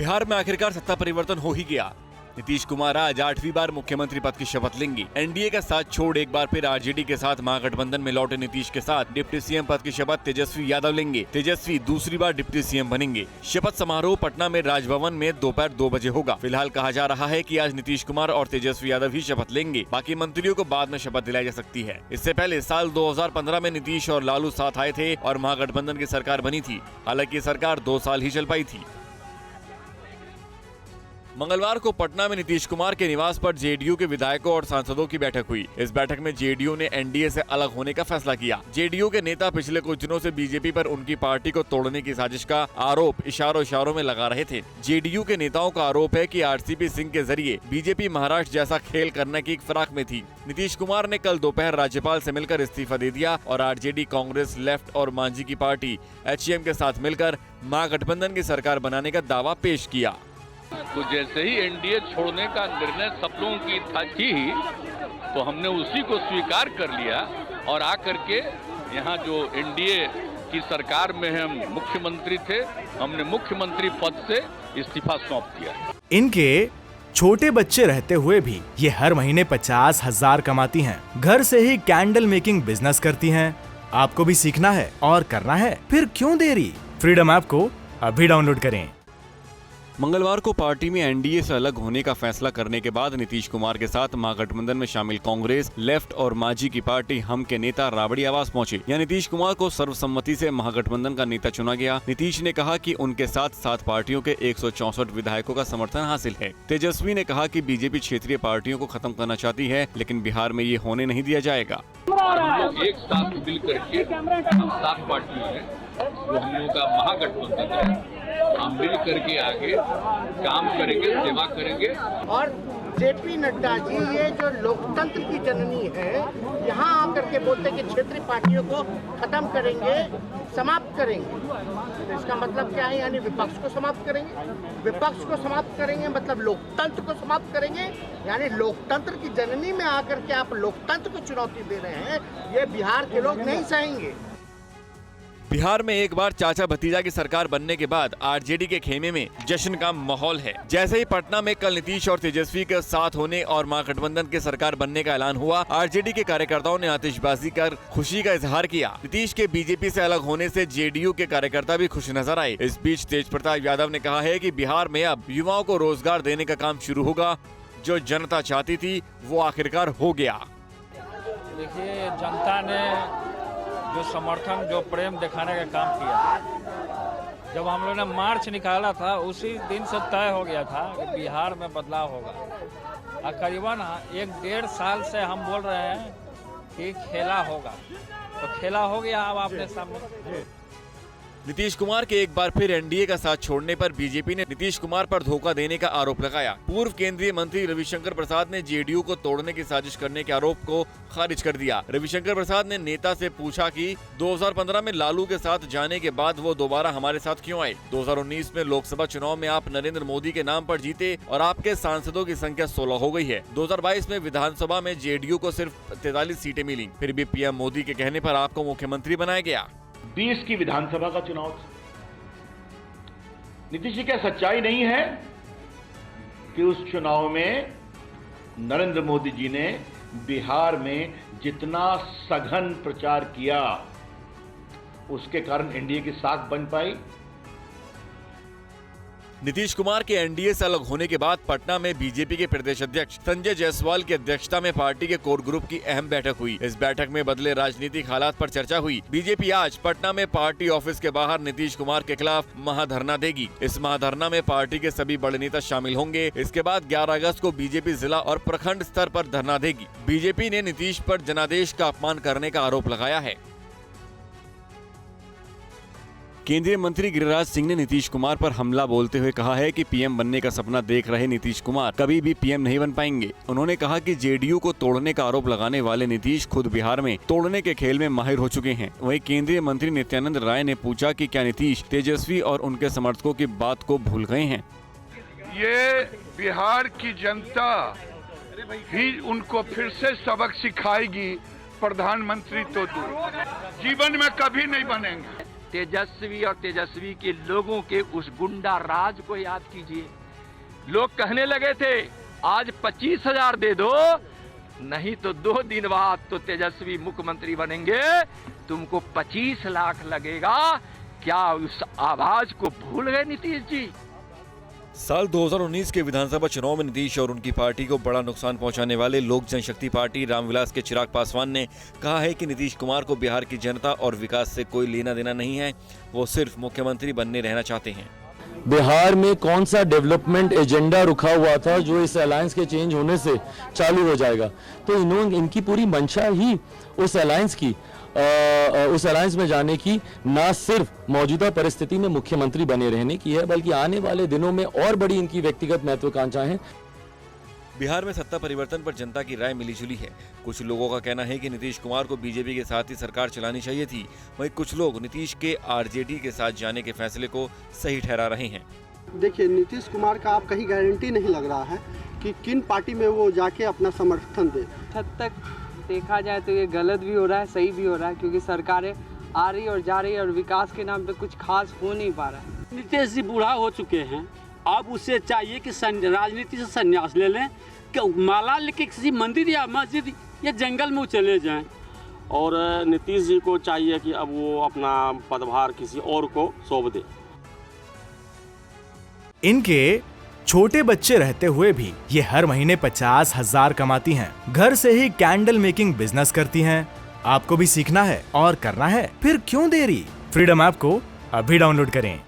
बिहार में आखिरकार सत्ता परिवर्तन हो ही गया। नीतीश कुमार आज 8वीं बार मुख्यमंत्री पद की शपथ लेंगे। एनडीए का साथ छोड़ एक बार फिर आरजेडी के साथ महागठबंधन में लौटे नीतीश के साथ डिप्टी सीएम पद की शपथ तेजस्वी यादव लेंगे। तेजस्वी दूसरी बार डिप्टी सीएम बनेंगे। शपथ समारोह पटना में राजभवन में दोपहर 2 बजे होगा। फिलहाल कहा जा रहा है कि आज नीतीश कुमार और तेजस्वी यादव ही शपथ लेंगे, बाकी मंत्रियों को बाद में शपथ दिलाई जा सकती है। इससे पहले साल 2015 में नीतीश और लालू साथ आए थे और महागठबंधन की सरकार बनी थी। हालांकि सरकार 2 साल ही चल पाई थी। मंगलवार को पटना में नीतीश कुमार के निवास पर जेडीयू के विधायकों और सांसदों की बैठक हुई। इस बैठक में जेडीयू ने एनडीए से अलग होने का फैसला किया। जेडीयू के नेता पिछले कुछ दिनों से बीजेपी पर उनकी पार्टी को तोड़ने की साजिश का आरोप इशारों में लगा रहे थे। जेडीयू के नेताओं का आरोप है कि आरसीपी सिंह के जरिए बीजेपी महाराष्ट्र जैसा खेल करने की फिराक में थी। नीतीश कुमार ने कल दोपहर राज्यपाल से मिलकर इस्तीफा दे दिया और आरजेडी, कांग्रेस, लेफ्ट और मांझी की पार्टी एचएम के साथ मिलकर महागठबंधन की सरकार बनाने का दावा पेश किया। तो जैसे ही एनडीए छोड़ने का निर्णय सब लोगों की था ही, तो हमने उसी को स्वीकार कर लिया और आकर के यहाँ जो एनडीए की सरकार में हम मुख्यमंत्री थे, हमने मुख्यमंत्री पद से इस्तीफा सौंप दिया। इनके छोटे बच्चे रहते हुए भी ये हर महीने 50,000 कमाती हैं। घर से ही कैंडल मेकिंग बिजनेस करती हैं। आपको भी सीखना है और करना है, फिर क्यों देरी? फ्रीडम ऐप को अभी डाउनलोड करें। मंगलवार को पार्टी में एनडीए से अलग होने का फैसला करने के बाद नीतीश कुमार के साथ महागठबंधन में शामिल कांग्रेस, लेफ्ट और मांझी की पार्टी हम के नेता राबड़ी आवास पहुंचे। यहां नीतीश कुमार को सर्वसम्मति से महागठबंधन का नेता चुना गया। नीतीश ने कहा कि उनके साथ 7 पार्टियों के 164 विधायकों का समर्थन हासिल है। तेजस्वी ने कहा कि बीजेपी क्षेत्रीय पार्टियों को खत्म करना चाहती है, लेकिन बिहार में ये होने नहीं दिया जाएगा। हम लोग एक साथ मिल करके 7 पार्टियों हैं, जो हम लोगों का महागठबंधन है, हम मिल करके आगे काम करेंगे, सेवा करेंगे। और जेपी नड्डा जी ये जो लोकतंत्र की जननी है, यहाँ आकर के बोलते कि क्षेत्रीय पार्टियों को खत्म करेंगे, समाप्त करेंगे। तो इसका मतलब क्या है? यानी विपक्ष को समाप्त करेंगे। विपक्ष को समाप्त करेंगे मतलब लोकतंत्र को समाप्त करेंगे। यानी लोकतंत्र की जननी में आकर के आप लोकतंत्र को चुनौती दे रहे हैं, ये बिहार के लोग नहीं सहेंगे। बिहार में एक बार चाचा भतीजा की सरकार बनने के बाद आरजेडी के खेमे में जश्न का माहौल है। जैसे ही पटना में कल नीतीश और तेजस्वी के साथ होने और महागठबंधन की सरकार बनने का ऐलान हुआ, आरजेडी के कार्यकर्ताओं ने आतिशबाजी कर खुशी का इजहार किया। नीतीश के बीजेपी से अलग होने से जेडीयू के कार्यकर्ता भी खुश नजर आए। इस बीच तेज प्रताप यादव ने कहा है कि बिहार में अब युवाओं को रोजगार देने का काम शुरू होगा। जो जनता चाहती थी वो आखिरकार हो गया। देखिए, जनता ने जो समर्थन, जो प्रेम दिखाने का काम किया, जब हम लोगों ने मार्च निकाला था उसी दिन से तय हो गया था कि बिहार में बदलाव होगा। करीबन 1-1.5 साल से हम बोल रहे हैं कि खेला होगा, तो खेला हो गया अब आपने सामने। नीतीश कुमार के एक बार फिर एनडीए का साथ छोड़ने पर बीजेपी ने नीतीश कुमार पर धोखा देने का आरोप लगाया। पूर्व केंद्रीय मंत्री रविशंकर प्रसाद ने जेडीयू को तोड़ने की साजिश करने के आरोप को खारिज कर दिया। रविशंकर प्रसाद ने नेता से पूछा कि 2015 में लालू के साथ जाने के बाद वो दोबारा हमारे साथ क्यों आए? 2019 में लोकसभा चुनाव में आप नरेंद्र मोदी के नाम पर जीते और आपके सांसदों की संख्या 16 हो गई है। 2022 में विधानसभा में जेडीयू को सिर्फ 43 सीटें मिली, फिर भी पीएम मोदी के कहने पर आपको मुख्यमंत्री बनाया गया। 20 की विधानसभा का चुनाव। नीतीश जी, क्या सच्चाई नहीं है कि उस चुनाव में नरेंद्र मोदी जी ने बिहार में जितना सघन प्रचार किया उसके कारण एनडीए की साख बन पाई? नीतीश कुमार के एनडीए से अलग होने के बाद पटना में बीजेपी के प्रदेश अध्यक्ष संजय जायसवाल की अध्यक्षता में पार्टी के कोर ग्रुप की अहम बैठक हुई। इस बैठक में बदले राजनीतिक हालात पर चर्चा हुई। बीजेपी आज पटना में पार्टी ऑफिस के बाहर नीतीश कुमार के खिलाफ महाधरना देगी। इस महाधरना में पार्टी के सभी बड़े नेता शामिल होंगे। इसके बाद 11 अगस्त को बीजेपी जिला और प्रखंड स्तर पर धरना देगी। बीजेपी ने नीतीश पर जनादेश का अपमान करने का आरोप लगाया है। केंद्रीय मंत्री गिरिराज सिंह ने नीतीश कुमार पर हमला बोलते हुए कहा है कि पीएम बनने का सपना देख रहे नीतीश कुमार कभी भी पीएम नहीं बन पाएंगे। उन्होंने कहा कि जेडीयू को तोड़ने का आरोप लगाने वाले नीतीश खुद बिहार में तोड़ने के खेल में माहिर हो चुके हैं। वहीं केंद्रीय मंत्री नित्यानंद राय ने पूछा कि क्या नीतीश तेजस्वी और उनके समर्थकों की बात को भूल गए हैं? ये बिहार की जनता ही उनको फिर से सबक सिखाएगी। प्रधानमंत्री तो दूर, जीवन में कभी नहीं बनेंगे। तेजस्वी और तेजस्वी के लोगों के उस गुंडा राज को याद कीजिए। लोग कहने लगे थे आज 25,000 दे दो, नहीं तो 2 दिन बाद तो तेजस्वी मुख्यमंत्री बनेंगे, तुमको 25 लाख लगेगा। क्या उस आवाज को भूल गए नीतीश जी? साल 2019 के विधानसभा चुनाव में नीतीश और उनकी पार्टी को बड़ा नुकसान पहुंचाने वाले लोक जनशक्ति पार्टी रामविलास के चिराग पासवान ने कहा है कि नीतीश कुमार को बिहार की जनता और विकास से कोई लेना देना नहीं है, वो सिर्फ मुख्यमंत्री बनने रहना चाहते हैं। बिहार में कौन सा डेवलपमेंट एजेंडा रुका हुआ था जो इस अलायंस के चेंज होने से चालू हो जाएगा? तो इनकी पूरी मंशा ही उस अलायंस में जाने की ना सिर्फ मौजूदा परिस्थिति में मुख्यमंत्री बने रहने की है, बल्कि आने वाले दिनों में और बड़ी इनकी व्यक्तिगत महत्वाकांक्षाएं हैं। बिहार में सत्ता परिवर्तन पर जनता की राय मिलीजुली है। कुछ लोगों का कहना है कि नीतीश कुमार को बीजेपी के साथ ही सरकार चलानी चाहिए थी, वहीं कुछ लोग नीतीश के आरजेडी के साथ जाने के फैसले को सही ठहरा रहे हैं। देखिए, नीतीश कुमार का आप कहीं गारंटी नहीं लग रहा है कि किन पार्टी में वो जाके अपना समर्थन दे। हद तक देखा जाए तो ये गलत भी हो रहा है, सही भी हो रहा है, क्योंकि सरकारें आ रही और जा रही है और विकास के नाम पे कुछ खास हो नहीं पा रहा है। नीतीश जी बूढ़ा हो चुके हैं, अब उसे चाहिए कि राजनीति से संन्यास ले लें, कि माला लेके किसी मंदिर या मस्जिद या जंगल में चले जाएं। और नीतीश जी को चाहिए कि अब वो अपना पदभार किसी और को सौंप दे। इनके छोटे बच्चे रहते हुए भी ये हर महीने 50,000 कमाती हैं। घर से ही कैंडल मेकिंग बिजनेस करती हैं। आपको भी सीखना है और करना है, फिर क्यों देरी? फ्रीडम ऐप को अभी डाउनलोड करें।